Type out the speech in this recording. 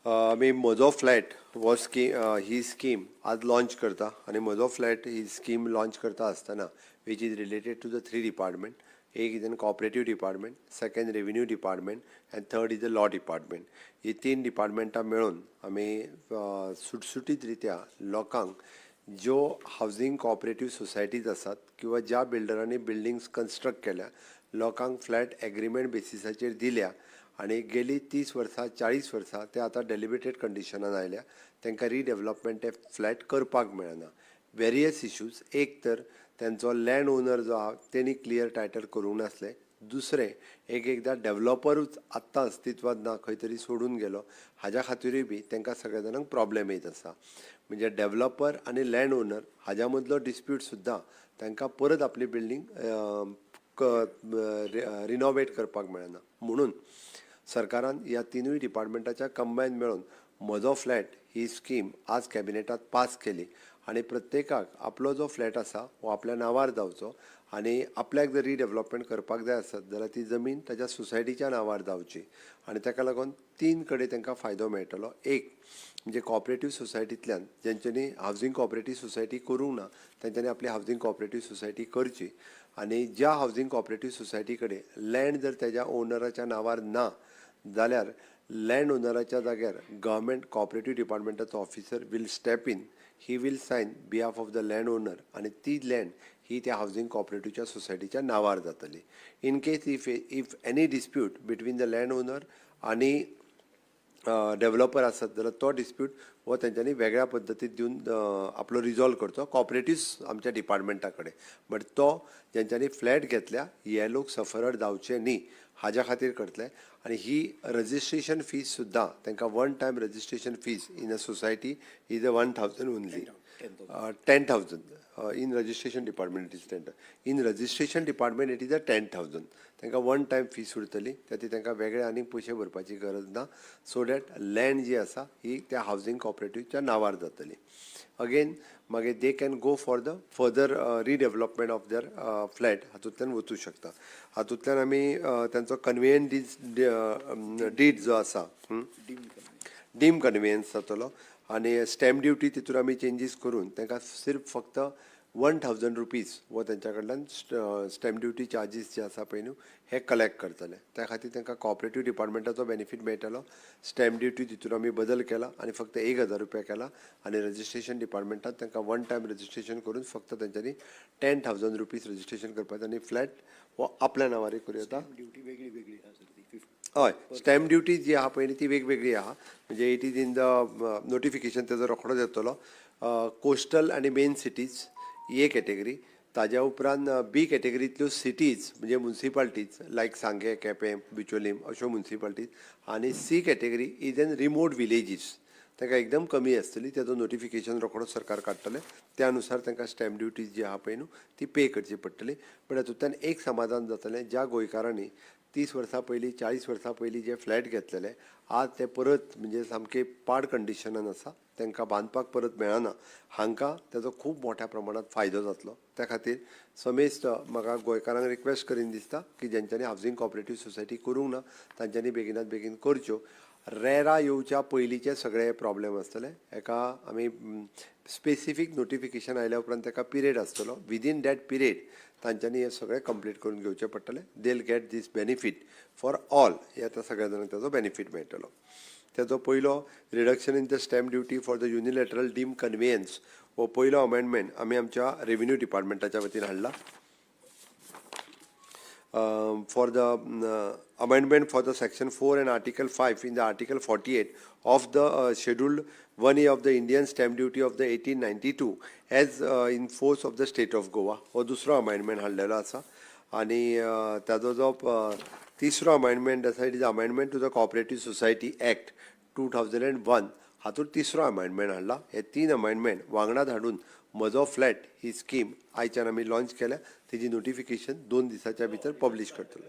आमी म्हजो फ्लॅट हो ही स्कीम आज लॉन्च करता आनी म्हजो फ्लॅट ही स्कीम लॉन्च करता आसतना which is related to the 3 department. एक is an cooperative department, second revenue department and third is the law department. ही 3 डिपार्टमेंटां मेळून आमी सुटसुटीत रित्या लोकांक ज्यो हावजींग कॉपरेटिव्ह सोसायटीज आसात किंवा ज्या बिल्डरांनी बिल्डिंग्स कन्स्ट्रक्ट केल्या, लोकांक फ्लॅट एग्रीमेंट बेसिसाचेर दिल्या आनी गेली 30 वर्सां 40 वर्सां ते आतां डेलिबरेटेड कंडिशनान आयल्या, तांकां रिडेवलपमेंट ते फ्लॅट करपाक मेळना. Various issues. एक तर त्यांचो लँड ओनर जो आहा तेणी क्लियर टायटल करूंक नासलें. दुसरें, एकदां डेवलॉपरूच आत्तां अस्तित्वात ना, खंय तरी सोडून गेलो, हाज्या खातीरूय बी तांकां सगळ्या जाणांक प्रॉब्लेम येत आसा. म्हणजे डेवलॉपर आनी लँड ओनर हाज्या मदलो डिस्प्यूट सुद्दां तांकां परत आपली बिल्डींग रिनोवेट करपाक मेळना. म्हणून सरकारान ह्या तिनूय डिपार्टमेंटाच्या कंबायन मेळून म्हजो फ्लॅट ही स्कीम आज कॅबिनेटात पास केली आनी प्रत्येकाक आपलो जो फ्लॅट आसा हो आपल्या नांवार जावचो आनी आपल्याक जर रिडेवलपमेंट करपाक जाय आसत जाल्यार ती जमीन ताच्या सोसायटीच्या नांवार जावची. आनी ताका लागून 3 कडेन तांकां फायदो मेळटलो. एक म्हणजे कॉपरेटिव्ह सोसायटींतल्यान जेंच्यांनी हावजींग कॉपरेटिव्ह सोसायटी करूंक ना तेंच्यांनी आपली हावजींग कॉपरेटिव्ह सोसायटी करची. आनी ज्या हावजींग कॉपरेटिव्ह सोसायटी कडेन लँड जर तेज्या ओनराच्या नांवार ना जाल्यार लँड ओनराच्या जाग्यार गव्हर्मेंट कॉपरेटिव्ह डिपार्टमेंटाचो officer will step in. He will sign behalf of the land owner आनी ती लँड ही त्या हावजींग कॉपरेटिव्हच्या सोसायटीच्या नांवार जातली. In case if any dispute between the land owner आनी डेवलॉपर आसत जाल्यार तो डिस्प्यूट हो तेंच्यांनी वेगळ्या पद्दतीन दिवन आपलो रिजॉल्व करचो कॉपरेटिव्ह आमच्या डिपार्टमेंटा कडेन. बट तो जेंच्यांनी फ्लॅट घेतल्या हे लोक सफरर जावचे न्ही हाज्या खातीर करतले. आनी ही रजिस्ट्रेशन फीज सुद्दां तांकां one time registration fees in a society is 1000 only. 10,000 in registration department it is 10. In registration department it is a 10,000. तांकां वन टायम फीस उरतली, त्याती तांकां वेगळे आनीक पयशे भरपाची गरज ना. सो दॅट लँड जी आसा ही त्या हावजींग कॉपरेटिव्हच्या नांवार जातली. अगेन मागीर they can go for the further redevelopment of their flat हातूंतल्यान वचूं शकता. हातूंतल्यान आमी तांचो कन्वेयन्स डीड जो आसा डीम कन्वेयन्स जातलो आनी स्टॅम्प ड्युटी तितून आमी चेंजीस करून तांकां सिर्फ फक्त 1000 रुपीज वो तेंच्या कडल्यान स्टॅम्प ड्युटी चार्जीस जे आसा पळय न्हू हे कलेक्ट करतले. त्या खातीर तांकां कॉपरेटिव्ह डिपार्टमेंटाचो बेनिफीट मेळटलो. स्टॅम्प ड्युटी तितून आमी बदल केला आनी फक्त 1000 रुपया केला आनी रजिस्ट्रेशन डिपार्टमेंटान तांकां वन टायम रजिस्ट्रेशन करून फक्त तेंच्यांनी 10,000 रुपीज रजिस्ट्रेशन करपाचें आनी फ्लॅट हो आपल्या नांवार करूं येता. ड्युटी वेगळी वेगळी हय, स्टॅम्प ड्युटी जी आहा पळय ती वेगवेगळी आहा. म्हणजे it is in the notification तेजो रोखडोच येतलो. कोस्टल आनी मेन सिटीज ही एक कॅटेगरी. ताज्या उपरांत बी कॅटेगरींतल्यो सिटीज म्हणजे म्युन्सिपालिटीज लायक सांगे, केपें, बिचोलीम अश्यो म्युन्सिपालिटीज. आनी C category is an remote villages. तांकां एकदम कमी आसतली. तेजो नोटिफिकेशन रोखडोच सरकार काडटले. त्या अनुसार तांकां स्टॅम्प ड्युटीज जी आहा पळय न्हू ती पे करची पडटली. बट हातूंतल्यान एक समाधान जातलें, ज्या गोंयकारांनी 30 वर्सां पयलीं 40 वर्सां पयलीं जे फ्लॅट घेतलेले आज ते परत म्हणजे सामके पाड कंडिशनान आसा, तांकां बांदपाक परत मेळना. हांकां तेजो खूब मोठ्या प्रमाणांत फायदो जातलो. त्या खातीर समेस्त म्हाका गोंयकारांक रिक्वेस्ट करीन दिसता की जेंच्यांनी हावजींग कॉपरेटिव्ह सोसायटी करूंक ना तांच्यांनी बेगिनात बेगीन करच्यो. रेरा येवच्या पयलींचे सगळे प्रॉब्लेम आसतले. हेका आमी स्पेसिफीक नोटिफिकेशन आयल्या उपरांत ताका पिरियड आसतलो. विदीन दॅट पिरियड तांच्यांनी हे सगळे कंप्लीट करून घेवचे पडटले. They will get this benefit for all. हे आतां सगळ्या जाणांक तेजो बेनिफीट मेळटलो. तेजो पयलो reduction in the stamp duty for the unilateral deem conveyance हो पयलो अमेंडमेंट आमी आमच्या रेव्हेन्यू डिपार्टमेंटाच्या वतीन हाडला. For the amendment for the section 4 and article 5 in the article 48 of the scheduled 1A of the Indian stamp duty of the 1892 as in force of the state of Goa हो दुसरो amendment हाडलेलो आसा. आनी ताजो जो तिसरो amendment आसा it is amendment to the cooperative society act 2001 हातूंत तिसरो अमेंडमेंट हाडला. हे 3 अमेंडमेंट वांगडात हाडून म्हजो फ्लॅट ही स्कीम आयच्यान आमी लॉन्च केल्या. तेजी नोटिफिकेशन 2 दिसाच्या भितर पब्लीश करतलो.